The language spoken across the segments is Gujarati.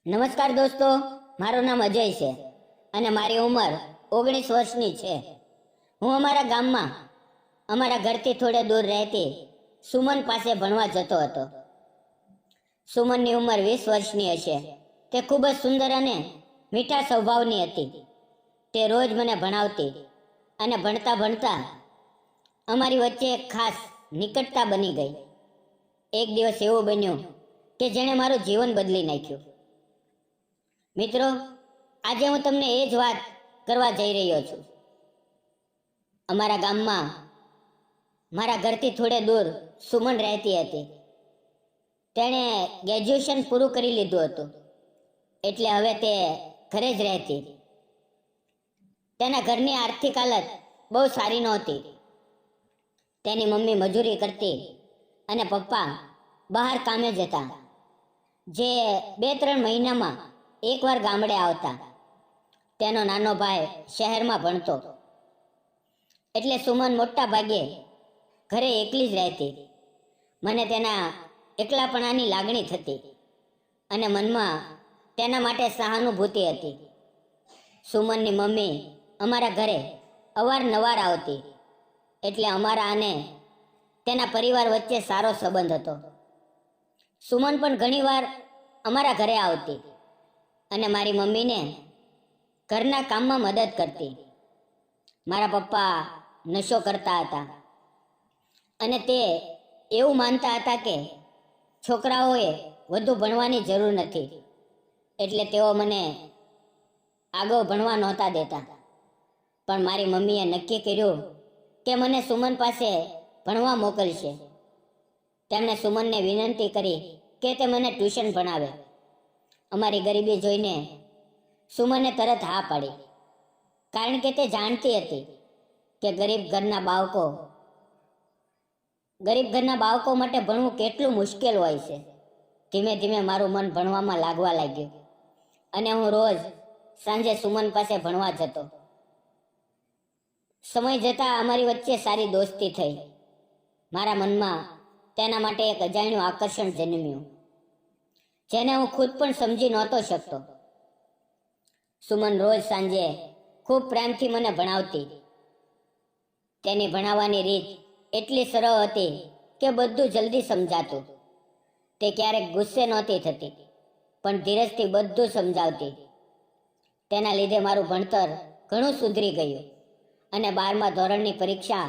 નમસ્કાર દોસ્તો, મારું નામ અજય છે અને મારી ઉંમર 19 વર્ષની છે. હું અમારા ગામમાં અમારા ઘરથી થોડે દૂર રહેતી સુમન પાસે ભણવા જતો હતો. સુમનની ઉંમર 20 વર્ષની હશે. તે ખૂબ જ સુંદર અને મીઠા સ્વભાવની હતી. તે રોજ મને ભણાવતી અને ભણતા ભણતા અમારી વચ્ચે એક ખાસ નિકટતા બની ગઈ. એક દિવસ એવું બન્યું કે જેણે મારું જીવન બદલી નાખ્યું. મિત્રો, આજે હું તમને એ જ વાત કરવા જઈ રહ્યો છું. અમારા ગામમાં મારા ઘરથી થોડે દૂર સુમન રહેતી હતી. તેણે ગ્રેજ્યુએશન પૂરું કરી લીધું હતું, એટલે હવે તે ઘરે જ રહેતી. તેના ઘરની આર્થિક હાલત બહુ સારી નહોતી. તેની મમ્મી મજૂરી કરતી અને પપ્પા બહાર કામે જતા, જે 2-3 મહિનામાં એકવાર ગામડે આવતા. તેનો નાનો ભાઈ શહેરમાં ભણતો, એટલે સુમન મોટા ભાગે ઘરે એકલી જ રહેતી. મને તેના એકલાપણાની લાગણી થતી અને મનમાં તેના માટે સહાનુભૂતિ હતી. સુમનની મમ્મી અમારા ઘરે અવારનવાર આવતી, એટલે અમારા અને તેના પરિવાર વચ્ચે સારો સંબંધ હતો. સુમન પણ ઘણીવાર અમારા ઘરે આવતી અને મારી મમ્મીને ઘરના કામમાં મદદ કરતી. મારા પપ્પા નશો કરતા હતા અને તે એવું માનતા હતા કે છોકરાઓએ વધુ ભણવાની જરૂર નથી, એટલે તેઓ મને આગળ ભણવા નહોતા દેતા. પણ મારી મમ્મીએ નક્કી કર્યું કે મને સુમન પાસે ભણવા મોકલશે. તેમણે સુમનને વિનંતી કરી કે તે મને ટ્યુશન ભણાવે. અમારી ગરીબી જોઈને સુમને તરત હા પાડી, કારણ કે તે જાણતી હતી કે ગરીબ ઘરના બાળકો માટે ભણવું કેટલું મુશ્કેલ હોય છે. ધીમે ધીમે મારું મન ભણવામાં લાગવા લાગ્યું અને હું રોજ સાંજે સુમન પાસે ભણવા જતો. સમય જતાં અમારી વચ્ચે સારી દોસ્તી થઈ. મારા મનમાં તેના માટે એક અજાણ્યું આકર્ષણ જન્મ્યું, જેને હું ખુદ પણ સમજી નહોતો શકતો. સુમન રોજ સાંજે ખૂબ પ્રેમથી મને ભણાવતી. તેની ભણાવવાની રીત એટલી સરળ હતી કે બધું જલ્દી સમજાતું. તે ક્યારેક ગુસ્સે નહોતી થતી, પણ ધીરજથી બધું સમજાવતી. તેના લીધે મારું ભણતર ઘણું સુધરી ગયું અને 12મા ધોરણની પરીક્ષા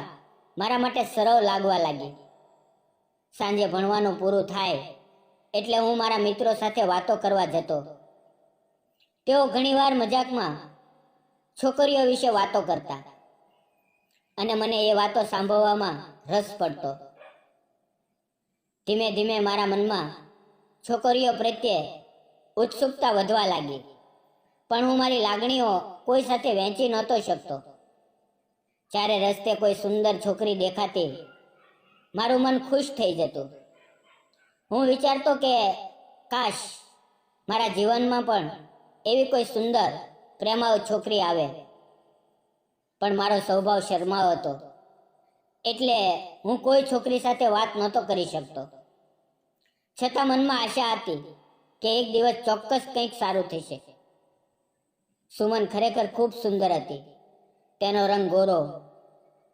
મારા માટે સરળ લાગવા લાગી. સાંજે ભણવાનું પૂરું થાય એટલે હું મારા મિત્રો સાથે વાતો કરવા જતો. તેઓ ઘણીવાર મજાકમાં છોકરીઓ વિશે વાતો કરતા અને મને એ વાતો સાંભળવામાં રસ પડતો. ધીમે ધીમે મારા મનમાં છોકરીઓ પ્રત્યે ઉત્સુકતા વધવા લાગી, પણ હું મારી લાગણીઓ કોઈ સાથે વહેંચી નહોતો શકતો. જ્યારે રસ્તે કોઈ સુંદર છોકરી દેખાતી, મારું મન ખુશ થઈ જતું. હું વિચારતો કે કાશ મારા જીવનમાં પણ એવી કોઈ સુંદર પ્રેમાળ છોકરી આવે. પણ મારો સ્વભાવ શરમાળ હતો, એટલે હું કોઈ છોકરી સાથે વાત નહોતો કરી શકતો. છતાં મનમાં આશા હતી કે એક દિવસ ચોક્કસ કંઈક સારું થશે. સુમન ખરેખર ખૂબ સુંદર હતી. તેનો રંગ ગોરો,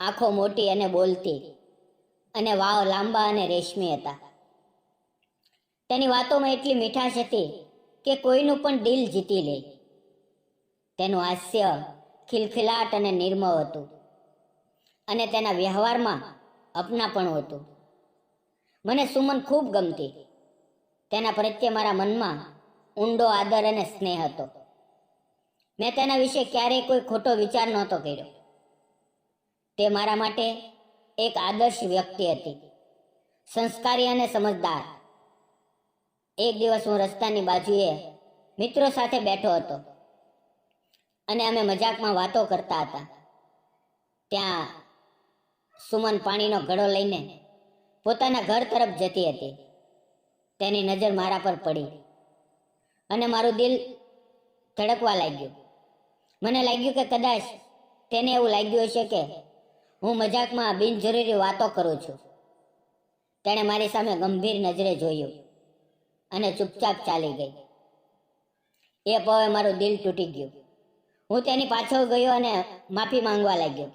આંખો મોટી અને બોલતી, અને વાળ લાંબા અને રેશમી હતા. તેની વાતોમાં એટલી મીઠાશ હતી કે કોઈનું પણ દિલ જીતી લે. તેનું હાસ્ય ખિલખિલાટ અને નિર્મળ હતું, અને તેના વ્યવહારમાં અપનાપણું હતું. મને સુમન ખૂબ ગમતી. તેના પ્રત્યે મારા મનમાં ઊંડો આદર અને સ્નેહ હતો. મેં તેના વિશે ક્યારેય કોઈ ખોટો વિચાર નહોતો કર્યો. તે મારા માટે એક આદર્શ વ્યક્તિ હતી, સંસ્કારી અને સમજદાર. એક દિવસ હું રસ્તાની બાજુએ મિત્રો સાથે બેઠો હતો અને અમે મજાકમાં વાતો કરતા હતા. ત્યાં સુમન પાણીનો ઘડો લઈને પોતાના ઘર તરફ જતી હતી. તેની નજર મારા પર પડી અને મારું દિલ ધડકવા લાગ્યું. મને લાગ્યું કે કદાચ તેને એવું લાગ્યું હશે કે હું મજાકમાં બિનજરૂરી વાતો કરું છું. તેણે મારી સામે ગંભીર નજરે જોયું અને ચૂપચાપ ચાલી ગઈ. એ પવે મારું દિલ તૂટી ગયું. હું તેની પાછળ ગયો અને માફી માંગવા લાગ્યો,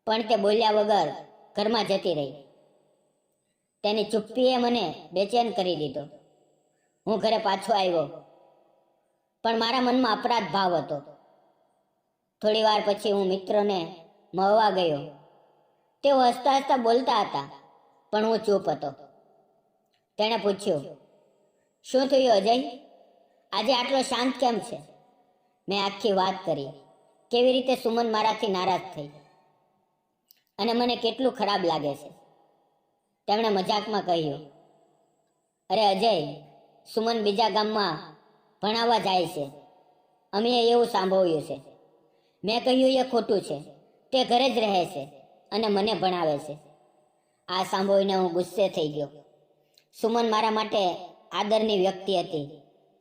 પણ તે બોલ્યા વગર ઘરમાં જતી રહી. તેની ચુપ્પીએ મને બેચેન કરી દીધો. હું ઘરે પાછો આવ્યો, પણ મારા મનમાં અપરાધ ભાવ હતો. થોડી વાર પછી હું મિત્રને મળવા ગયો. તેઓ હસતા હસતા બોલતા હતા, પણ હું ચૂપ હતો. તેણે પૂછ્યું, શું થયું અજય? આજે આટલો શાંત કેમ છે? મેં આખી વાત કરી, કેવી રીતે સુમન મારાથી નારાજ થઈ અને મને કેટલું ખરાબ લાગે છે. તેમણે મજાકમાં કહ્યું, અરે અજય, સુમન બીજા ગામમાં ભણાવવા જાય છે. અમે એવું સાંભળ્યું છે. મેં કહ્યું એ ખોટું છે. તે ઘરે જ રહે છે અને મને ભણાવે છે. આ સાંભળીને હું ગુસ્સે થઈ ગયો. સુમન મારા માટે આદરની વ્યક્તિ હતી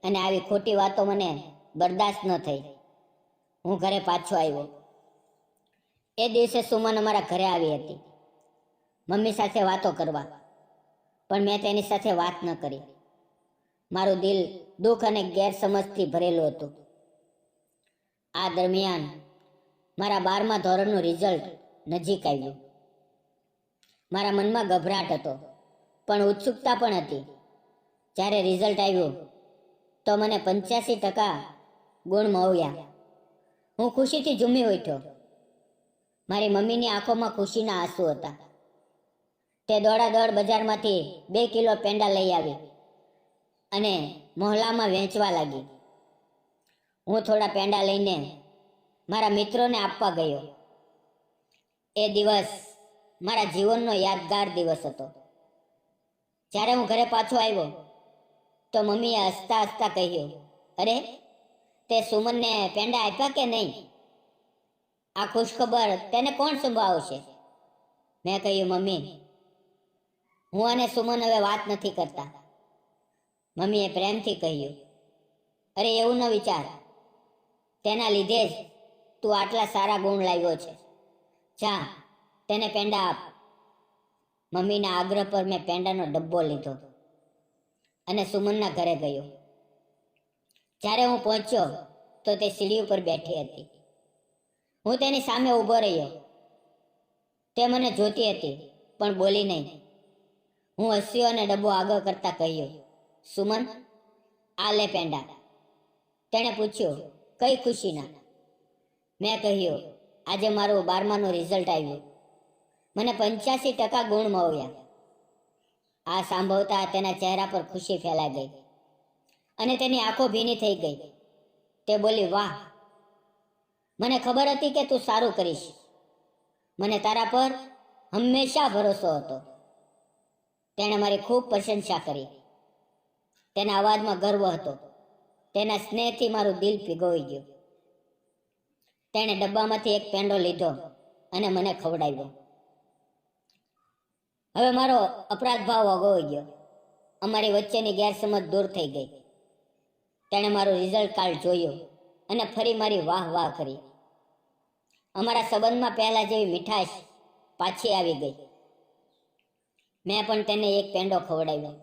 અને આવી ખોટી વાતો મને બરદાસ્ત ન થઈ. હું ઘરે પાછો આવ્યો. એ દિવસે સુમન અમારા ઘરે આવી હતી, મમ્મી સાથે વાતો કરવા, પણ મેં તેની સાથે વાત ન કરી. મારું દિલ દુઃખ અને ગેરસમજથી ભરેલું હતું. આ દરમિયાન મારા 12મા ધોરણનું રિઝલ્ટ નજીક આવ્યું. મારા મનમાં ગભરાટ હતો, પણ ઉત્સુકતા પણ હતી. જ્યારે રિઝલ્ટ આવ્યું તો મને 85% ગુણ મળ્યા. હું ખુશીથી ઝૂમી ઉઠ્યો. મારી મમ્મીની આંખોમાં ખુશીના આંસુ હતા. તે દોડાદોડ બજારમાંથી 2 કિલો પેંડા લઈ આવી અને મોહલ્લામાં વહેંચવા લાગી. હું થોડા પેંડા લઈને મારા મિત્રોને આપવા ગયો. એ દિવસ મારા જીવનનો યાદગાર દિવસ હતો. જ્યારે હું ઘરે પાછો આવ્યો તો મમ્મીએ હસતા હસતા કહ્યું, અરે, તે સુમનને પેંડા આપ્યા કે નહીં? આ ખુશખબર તેને કોણ સંભળાવશે? મેં કહ્યું, મમ્મી, હું અને સુમન હવે વાત નથી કરતા. મમ્મીએ પ્રેમથી કહ્યું, અરે એવું ન વિચાર. તેના લીધે જ તું આટલા સારા ગુણ લાવ્યો છે. જા, તેને પેંડા આપ. મમ્મીના આગ્રહ પર મેં પેંડાનો ડબ્બો લીધો અને સુમનના ઘરે ગયો. જ્યારે હું પહોંચ્યો તો તે સીડી ઉપર બેઠી હતી. હું તેની સામે ઊભો રહ્યો. તે મને જોતી હતી, પણ બોલી નહીં. હું હસ્યો અને ડબ્બો આગળ કરતા કહ્યું, સુમન, આ લે પેંડા. તેણે પૂછ્યું, કઈ ખુશીના? મેં કહ્યું, આજે મારું 12માનું રિઝલ્ટ આવ્યું. મને 85% ગુણ મળ્યા. આ સાંભળતા તેના ચહેરા પર ખુશી ફેલાઈ ગઈ અને તેની આંખો ભીની થઈ ગઈ. તે બોલી, વાહ, મને ખબર હતી કે તું સારું કરીશ. મને તારા પર હંમેશા ભરોસો હતો. તેણે મારી ખૂબ પ્રશંસા કરી. તેના અવાજમાં ગર્વ હતો. તેના સ્નેહથી મારું દિલ પીગળી ગયું. તેણે ડબ્બામાંથી એક પેંડો લીધો અને મને ખવડાવ્યો. હવે મારો અપરાધ ભાવ ઓગળી ગયો. અમારી વચ્ચેની ગેરસમજ દૂર થઈ ગઈ. તેણે મારું રિઝલ્ટ કાર્ડ જોયું અને ફરી મારી વાહ વાહ કરી. અમારા સંબંધમાં પહેલા જેવી મીઠાશ પાછી આવી ગઈ. મેં પણ તેને એક પેંડો ખવડાવ્યો.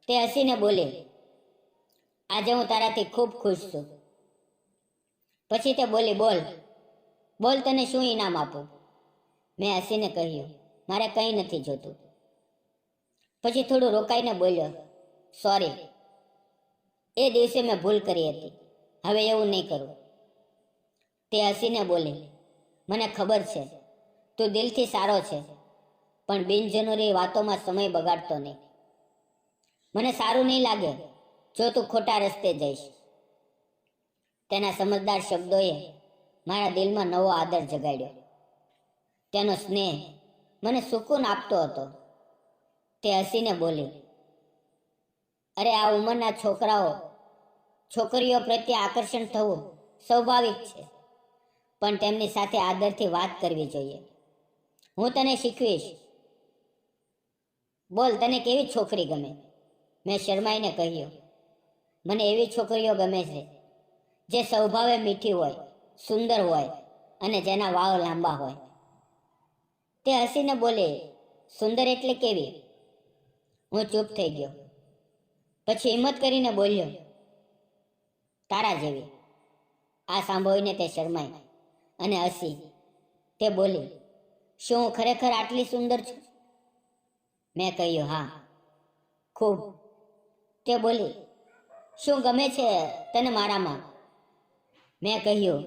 તે હસીને બોલી, આજે હું તારાથી ખૂબ ખુશ છું. પછી તે બોલી, બોલ બોલ, તને શું ઇનામ આપું? મેં હસીને કહ્યું, મારે કંઈ નથી જોતું. પછી થોડું રોકાઈને બોલ્યો, સોરી, એ દિવસે મેં ભૂલ કરી હતી. હવે એવું નહીં કરું. તે હસીને બોલી, મને ખબર છે તું દિલથી સારો છે, પણ બિનજરૂરી વાતોમાં સમય બગાડતો નહીં. મને સારું નહીં લાગે જો તું ખોટા રસ્તે જઈશ. તેના સમજદાર શબ્દોએ મારા દિલમાં નવો આદર જગાડ્યો. તેનો સ્નેહ મને સુકૂન આપતો હતો. તે હસીને બોલી, અરે, આ ઉંમરના છોકરીઓ પ્રત્યે આકર્ષણ થવું સ્વાભાવિક છે, પણ તેમની સાથે આદરથી વાત કરવી જોઈએ. હું તને શીખવીશ. બોલ, તને કેવી છોકરી ગમે? મેં શરમાઈને કહ્યું, મને એવી છોકરીઓ ગમે છે જે સ્વભાવે મીઠી હોય, સુંદર હોય અને જેના વાળ લાંબા હોય. તે હસીને બોલે, સુંદર એટલે કેવી? હું ચૂપ થઈ ગયો. પછી હિંમત કરીને બોલ્યો, તારા જેવી. આ સાંભળીને તે શરમાઈ અને હસી. તે બોલી, શું હું ખરેખર આટલી સુંદર છું? મેં કહ્યું, હા, ખૂબ. તે બોલી, શું ગમે છે તને મારામાં? મેં કહ્યું,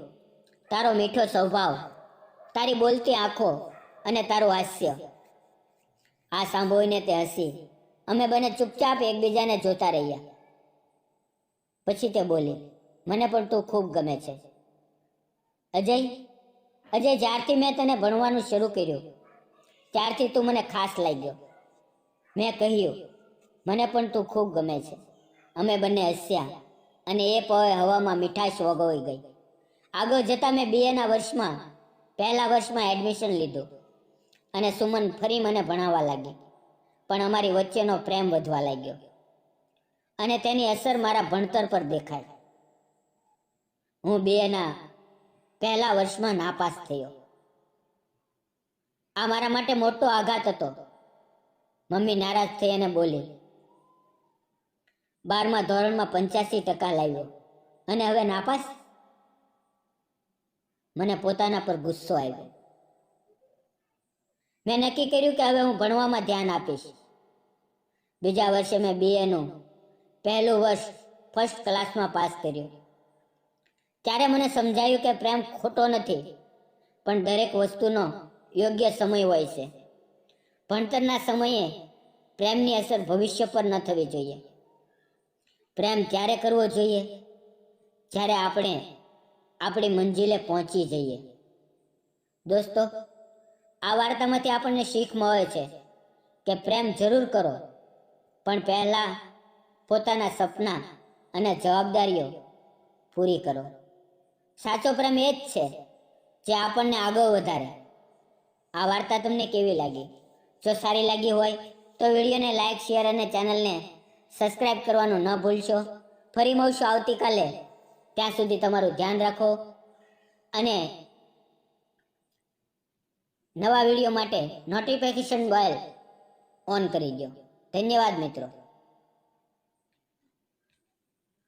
તારો મીઠો સ્વભાવ, તારી બોલતી આંખો અને તારું હાસ્ય. આ સાંભળીને તે હસી. અમે બંને ચૂપચાપ એકબીજાને જોતા રહ્યા. પછી તે બોલી, મને પણ તું ખૂબ ગમે છે. અજય, જ્યારથી મેં તને ભણવાનું શરૂ કર્યું ત્યારથી તું મને ખાસ લાગ્યો. મેં કહ્યું, મને પણ તું ખૂબ ગમે છે. અમે બંને હસ્યા અને એ પળે હવામાં મીઠાશ વગોઈ ગઈ. આગળ જતાં મેં BA વર્ષમાં પહેલા વર્ષમાં એડમિશન લીધું અને સુમન ફરી મને ભણાવવા લાગી. પણ અમારી વચ્ચેનો પ્રેમ વધવા લાગ્યો અને તેની અસર મારા ભણતર પર દેખાય. હું BA પહેલા વર્ષમાં નાપાસ થયો. આ મારા માટે મોટો આઘાત હતો. મમ્મી નારાજ થઈ અને બોલી, 12મા ધોરણમાં 85% લાવ્યો અને હવે નાપાસ? મને પોતાના પર ગુસ્સો આવ્યો. મેં નક્કી કર્યું કે હવે હું ભણવામાં ધ્યાન આપીશ. બીજા વર્ષે મેં BA પહેલું વર્ષ ફર્સ્ટ ક્લાસમાં પાસ કર્યું. ત્યારે મને સમજાયું કે પ્રેમ ખોટો નથી, પણ દરેક વસ્તુનો યોગ્ય સમય હોય છે. ભણતરના સમયે પ્રેમની અસર ભવિષ્ય પર ન થવી જોઈએ. પ્રેમ ત્યારે કરવો જોઈએ જ્યારે આપણે આપણી મંજિલે પહોંચી જઈએ. દોસ્તો, આ વાર્તામાંથી આપણને શીખ મળે છે કે પ્રેમ જરૂર કરો, પણ પહેલા પોતાના સપના અને જવાબદારીઓ પૂરી કરો. સાચો પ્રેમ એ જ છે જે આપણને આગળ વધારે. આ વાર્તા તમને કેવી લાગી? જો સારી લાગી હોય તો વિડીયોને લાઈક, શેર અને ચેનલને સબસ્ક્રાઈબ કરવાનું ન ભૂલશો. ફરી મળશું આવતીકાલે. ત્યાં સુધી તમારું ધ્યાન રાખો અને નવા વિડીયો માટે નોટિફિકેશન બેલ ઓન કરી દો. ધન્યવાદ મિત્રો.